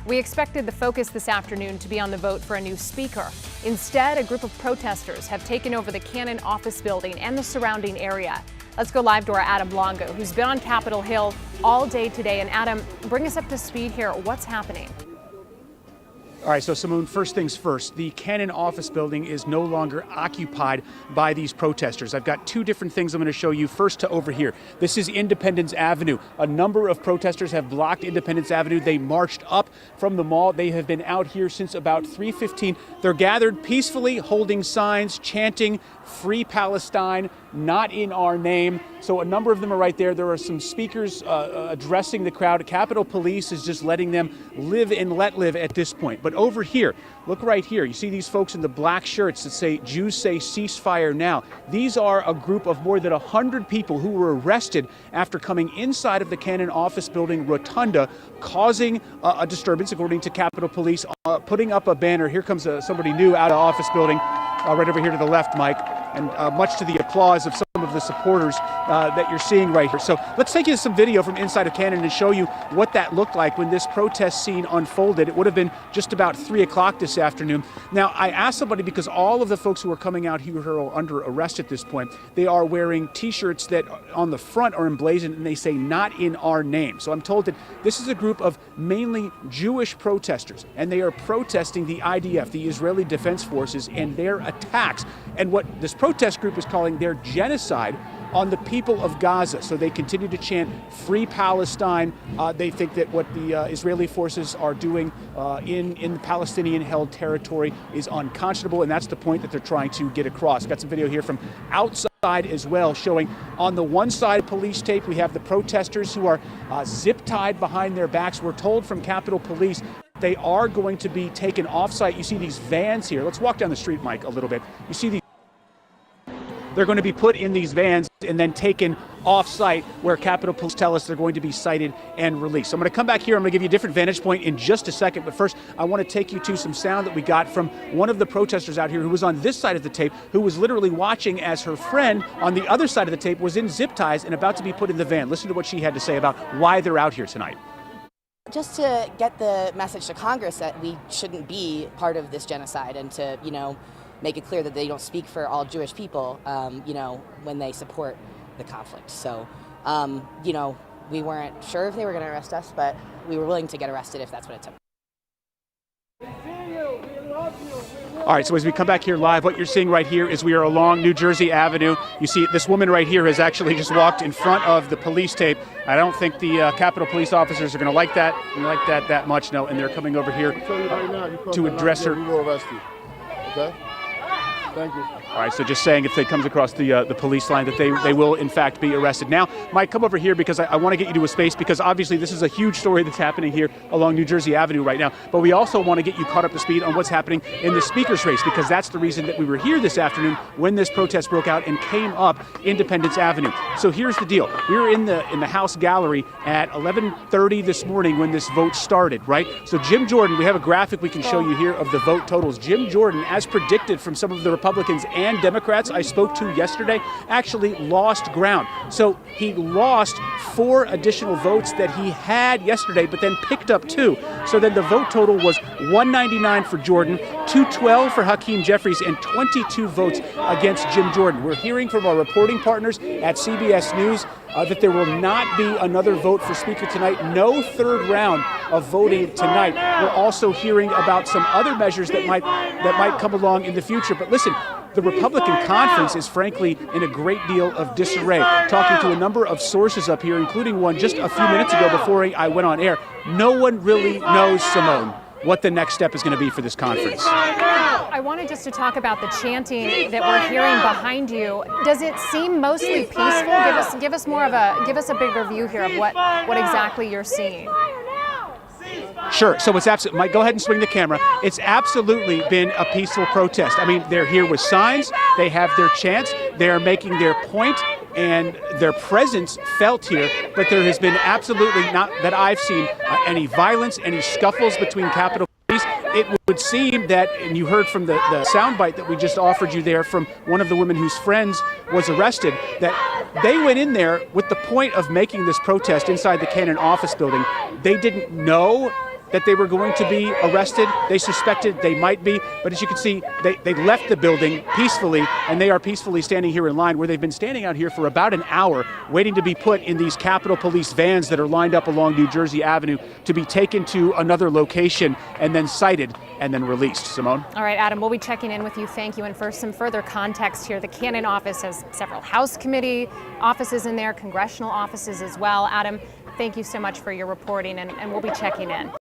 We expected the focus this afternoon to be on the vote for a new speaker. Instead, a group of protesters have taken over the Cannon office building and the surrounding area. Let's go live to our Adam Longo, who's been on Capitol Hill all day today. And Adam, bring us up to speed here. What's happening? All right, so Simone, first things first, the Cannon office building is no longer occupied by these protesters. I've got two different things I'm going to show you. First to over here. This is Independence Avenue. A number of protesters have blocked Independence Avenue. They marched up from the mall. They have been out here since about 3:15. They're gathered peacefully, holding signs, chanting, "Free Palestine, not in our name." So a number of them are right there. There are some speakers addressing the crowd. Capitol Police is just letting them live and let live at this point. But over here, look right here. You see these folks in the black shirts that say, "Jews say ceasefire now." These are a group of more than 100 people who were arrested after coming inside of the Cannon office building rotunda, causing a disturbance, according to Capitol Police, putting up a banner. Here comes somebody new out of office building, right over here to the left, Mike. And much to the applause of some of the supporters that you're seeing right here. So let's take you some video from inside of Cannon and show you what that looked like when this protest scene unfolded. It would have been just about 3 o'clock this afternoon. Now, I asked somebody, because all of the folks who are coming out here are under arrest at this point. They are wearing T-shirts that on the front are emblazoned and they say, "Not in our name." So I'm told that this is a group of mainly Jewish protesters, and they are protesting the IDF, the Israeli Defense Forces, and their attacks, and what this protest group is calling their genocide on the people of Gaza. So they continue to chant "Free Palestine." They think that what the Israeli forces are doing in the Palestinian-held territory is unconscionable, and that's the point that they're trying to get across. Got some video here from outside as well, showing on the one side police tape we have the protesters who are zip-tied behind their backs. We're told from Capitol Police they are going to be taken off-site. You see these vans here. Let's walk down the street, Mike, a little bit. You see these. They're going to be put in these vans and then taken off-site, where Capitol Police tell us they're going to be cited and released. So I'm going to come back here. I'm going to give you a different vantage point in just a second. But first, I want to take you to some sound that we got from one of the protesters out here who was on this side of the tape, who was literally watching as her friend on the other side of the tape was in zip ties and about to be put in the van. Listen to what she had to say about why they're out here tonight. Just to get the message to Congress that we shouldn't be part of this genocide, and to, make it clear that they don't speak for all Jewish people, when they support the conflict. So, we weren't sure if they were going to arrest us, but we were willing to get arrested if that's what it took. All right, so as we come back here live, what you're seeing right here is we are along New Jersey Avenue. You see this woman right here has actually just walked in front of the police tape. I don't think the Capitol Police officers are going to like that much, no, and they're coming over here to address her. Okay? Thank you. All right, so just saying, if they comes across the police line, that they will in fact be arrested. Now, Mike, come over here, because I want to get you to a space, because obviously this is a huge story that's happening here along New Jersey Avenue right now. But we also want to get you caught up to speed on what's happening in the speaker's race, because that's the reason that we were here this afternoon when this protest broke out and came up Independence Avenue. So here's the deal. We were in the House gallery at 11:30 this morning when this vote started, right? So Jim Jordan, we have a graphic we can show you here of the vote totals. Jim Jordan, as predicted from some of the Republicans and Democrats I spoke to yesterday, actually lost ground. So he lost 4 additional votes that he had yesterday, but then picked up 2. So then the vote total was 199 for Jordan, 212 for Hakeem Jeffries, and 22 votes against Jim Jordan. We're hearing from our reporting partners at CBS News that there will not be another vote for Speaker tonight. No third round of voting tonight. We're also hearing about some other measures that might come along in the future. But listen, the Republican conference is frankly in a great deal of disarray. Talking to a number of sources up here, including one just a few minutes ago before I went on air, no one really knows, Simone, what the next step is going to be for this conference. I wanted just to talk about the chanting that we're hearing behind you. Does it seem mostly peaceful? Give us a bigger view here of what exactly you're seeing. Sure. So it's absolutely, Mike, go ahead and swing the camera. It's absolutely been a peaceful protest. I mean, they're here with signs. They have their chants. They're making their point, and their presence felt here. But there has been absolutely not, that I've seen, any violence, any scuffles between Capitol Police. It would seem that, and you heard from the soundbite that we just offered you there from one of the women whose friends was arrested, that they went in there with the point of making this protest inside the Cannon office building. They didn't know that they were going to be arrested. They suspected they might be, but as you can see, they left the building peacefully, and they are peacefully standing here in line, where they've been standing out here for about an hour waiting to be put in these Capitol Police vans that are lined up along New Jersey Avenue to be taken to another location and then cited and then released. Simone? All right, Adam, we'll be checking in with you. Thank you. And for some further context here, the Cannon office has several House committee offices in there, congressional offices as well. Adam, thank you so much for your reporting, and we'll be checking in.